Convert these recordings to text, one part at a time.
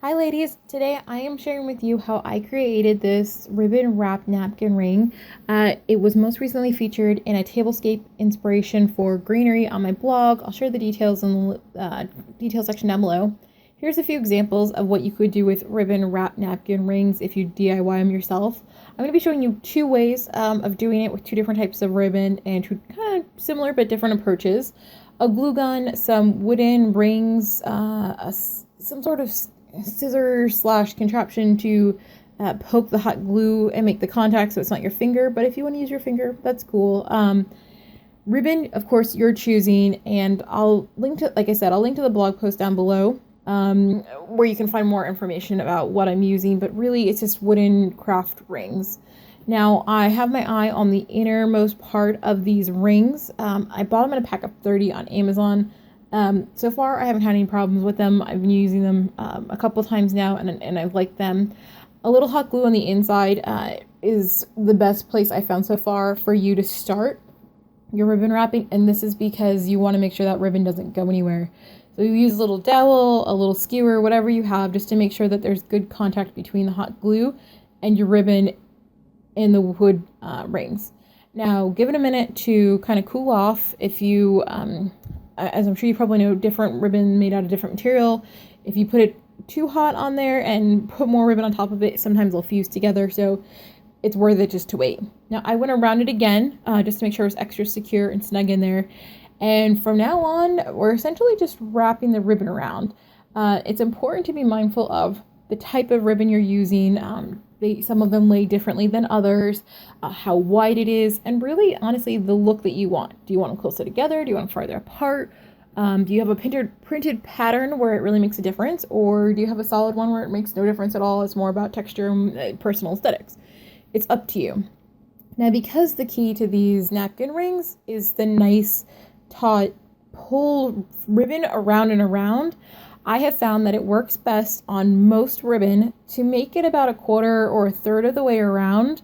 Hi ladies, today I am sharing with you how I created this ribbon wrap napkin ring. It was most recently featured in a tablescape inspiration for greenery on my blog. I'll share the details in the details section down below. Here's a few examples of what you could do with ribbon wrap napkin rings if you DIY them yourself. I'm going to be showing you two ways of doing it with two different types of ribbon and two kind of similar but different approaches. A glue gun, some wooden rings, some sort of scissor slash contraption to poke the hot glue and make the contact so it's not your finger, but if you want to use your finger, that's cool. Ribbon, of course, you're choosing, and I'll link to, like I said, I'll link to the blog post down below where you can find more information about what I'm using, but really it's just wooden craft rings. Now, I have my eye on the innermost part of these rings. I bought them in a pack of 30 on Amazon. So far, I haven't had any problems with them. I've been using them a couple times now, and I've liked them. A little hot glue on the inside is the best place I found so far for you to start your ribbon wrapping, and this is because you want to make sure that ribbon doesn't go anywhere. So you use a little dowel, a little skewer, whatever you have, just to make sure that there's good contact between the hot glue and your ribbon and the wood rings. Now, give it a minute to kind of cool off. If you as I'm sure you probably know, different ribbon made out of different material. If you put it too hot on there and put more ribbon on top of it, sometimes they'll fuse together, so it's worth it just to wait. Now, I went around it again just to make sure it was extra secure and snug in there. And from now on, we're essentially just wrapping the ribbon around. It's important to be mindful of the type of ribbon you're using. Some of them lay differently than others, how wide it is, and really, honestly, the look that you want. Do you want them closer together? Do you want them farther apart? Do you have a printed pattern where it really makes a difference? Or do you have a solid one where it makes no difference at all? It's more about texture and personal aesthetics. It's up to you. Now, because the key to these napkin rings is the nice, taut pull ribbon around and around, I have found that it works best on most ribbon to make it about a quarter or a third of the way around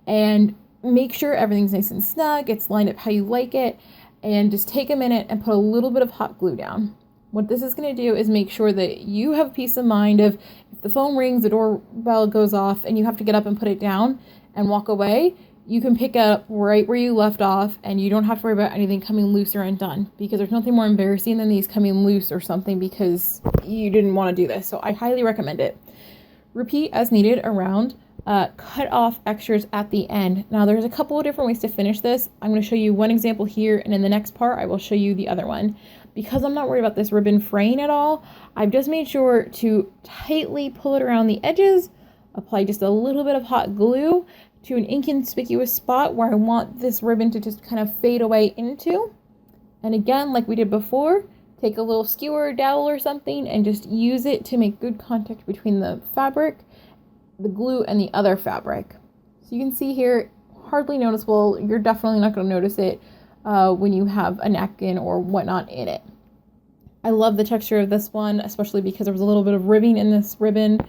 and make sure everything's nice and snug, it's lined up how you like it, and just take a minute and put a little bit of hot glue down. What this is going to do is make sure that you have peace of mind of if the phone rings, the doorbell goes off, and you have to get up and put it down and walk away, you can pick up right where you left off, and you don't have to worry about anything coming loose or undone, because there's nothing more embarrassing than these coming loose or something because you didn't want to do this. So I highly recommend it. Repeat as needed around. Cut off extras at the end. Now, there's a couple of different ways to finish this. I'm going to show you one example here, and in the next part, I will show you the other one. Because I'm not worried about this ribbon fraying at all, I've just made sure to tightly pull it around the edges, apply just a little bit of hot glue to an inconspicuous spot where I want this ribbon to just kind of fade away into. And again, like we did before, take a little skewer, dowel or something, and just use it to make good contact between the fabric, the glue, and the other fabric. So you can see here, hardly noticeable. You're definitely not going to notice it when you have a napkin or whatnot in it. I love the texture of this one, especially because there was a little bit of ribbing in this ribbon.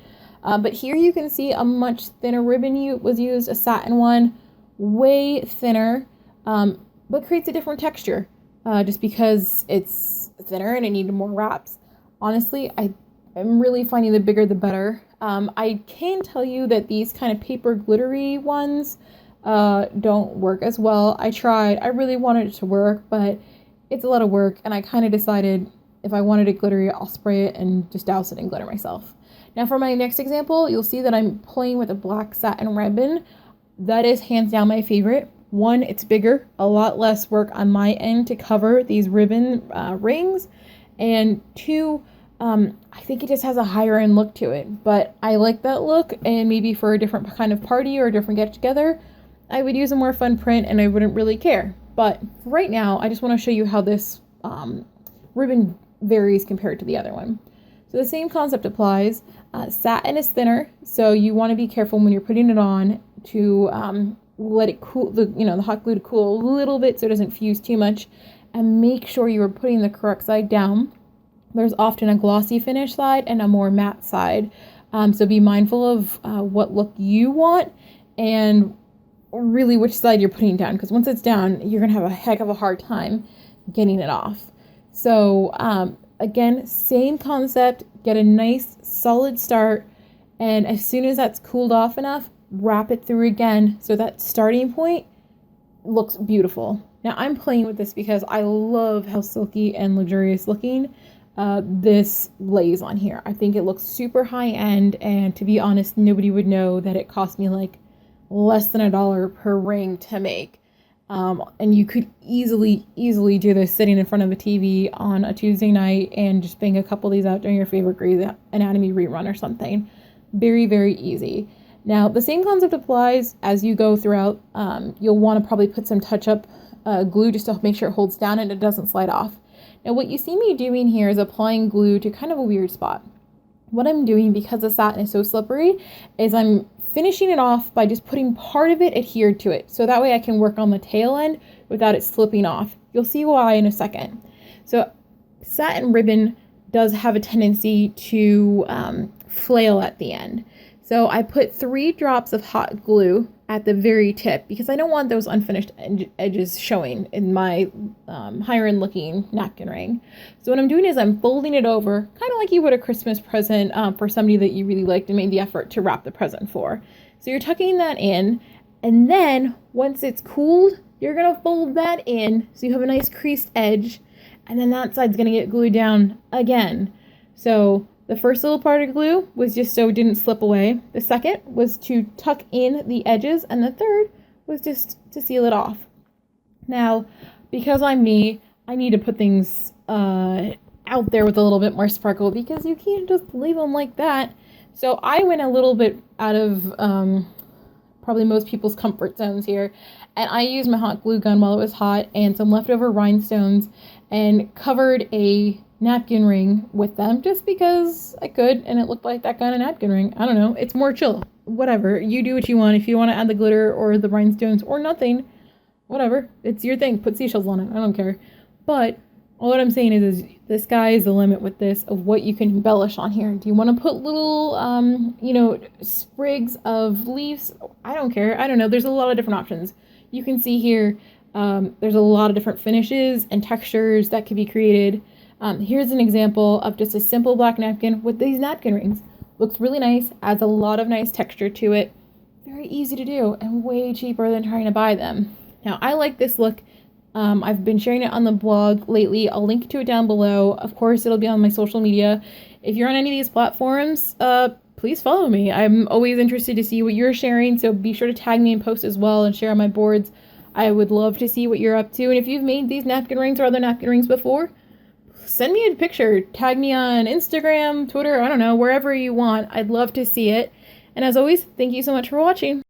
But here you can see a much thinner ribbon was used, a satin one, way thinner, but creates a different texture just because it's thinner and it needed more wraps. Honestly, I am really finding the bigger the better. I can tell you that these kind of paper glittery ones don't work as well. I tried. I really wanted it to work, but it's a lot of work, and I kind of decided if I wanted it glittery, I'll spray it and just douse it in glitter myself. Now for my next example, you'll see that I'm playing with a black satin ribbon. That is hands down my favorite. One, it's bigger, a lot less work on my end to cover these ribbon rings. And two, I think it just has a higher end look to it. But I like that look, and maybe for a different kind of party or a different get together, I would use a more fun print and I wouldn't really care. But right now, I just want to show you how this ribbon varies compared to the other one. So the same concept applies. Satin is thinner, so you want to be careful when you're putting it on to let it cool, the hot glue to cool a little bit so it doesn't fuse too much, and make sure you are putting the correct side down. There's often a glossy finish side and a more matte side, so be mindful of what look you want and really which side you're putting down, because once it's down, you're going to have a heck of a hard time getting it off. So again, same concept, get a nice solid start, and as soon as that's cooled off enough, wrap it through again so that starting point looks beautiful. Now I'm playing with this because I love how silky and luxurious looking this lays on here. I think it looks super high end, and to be honest, nobody would know that it cost me like less than $1 per ring to make. And you could easily do this sitting in front of a TV on a Tuesday night and just bang a couple of these out during your favorite Grey's Anatomy rerun or something. Very, very easy. Now, the same concept applies as you go throughout. You'll want to probably put some touch-up glue just to make sure it holds down and it doesn't slide off. Now, what you see me doing here is applying glue to kind of a weird spot. What I'm doing, because the satin is so slippery, is I'm finishing it off by just putting part of it adhered to it. So that way I can work on the tail end without it slipping off. You'll see why in a second. So satin ribbon does have a tendency to flail at the end. So I put 3 drops of hot glue at the very tip because I don't want those unfinished edges showing in my higher end looking napkin ring. So what I'm doing is I'm folding it over, kind of like you would a Christmas present for somebody that you really liked and made the effort to wrap the present for. So you're tucking that in, and then once it's cooled, you're gonna fold that in so you have a nice creased edge, and then that side's gonna get glued down again. So the first little part of glue was just so it didn't slip away. The second was to tuck in the edges, and the third was just to seal it off. Now, because I'm me, I need to put things out there with a little bit more sparkle because you can't just leave them like that. So I went a little bit out of probably most people's comfort zones here, and I used my hot glue gun while it was hot and some leftover rhinestones and covered a napkin ring with them just because I could, and it looked like that kind of napkin ring. I don't know, it's more chill. Whatever, you do what you want. If you want to add the glitter or the rhinestones or nothing, whatever, it's your thing. Put seashells on it, I don't care. But all what I'm saying is the sky is the limit with this of what you can embellish on here. Do you want to put little sprigs of leaves? I don't care. I don't know, there's a lot of different options. You can see here there's a lot of different finishes and textures that could be created. Here's an example of just a simple black napkin with these napkin rings. Looks really nice, adds a lot of nice texture to it. Very easy to do and way cheaper than trying to buy them. Now, I like this look. I've been sharing it on the blog lately. I'll link to it down below. Of course, it'll be on my social media. If you're on any of these platforms, please follow me. I'm always interested to see what you're sharing, so be sure to tag me and post as well and share on my boards. I would love to see what you're up to. And if you've made these napkin rings or other napkin rings before, send me a picture, tag me on Instagram, Twitter, I don't know, wherever you want. I'd love to see it. And as always, thank you so much for watching.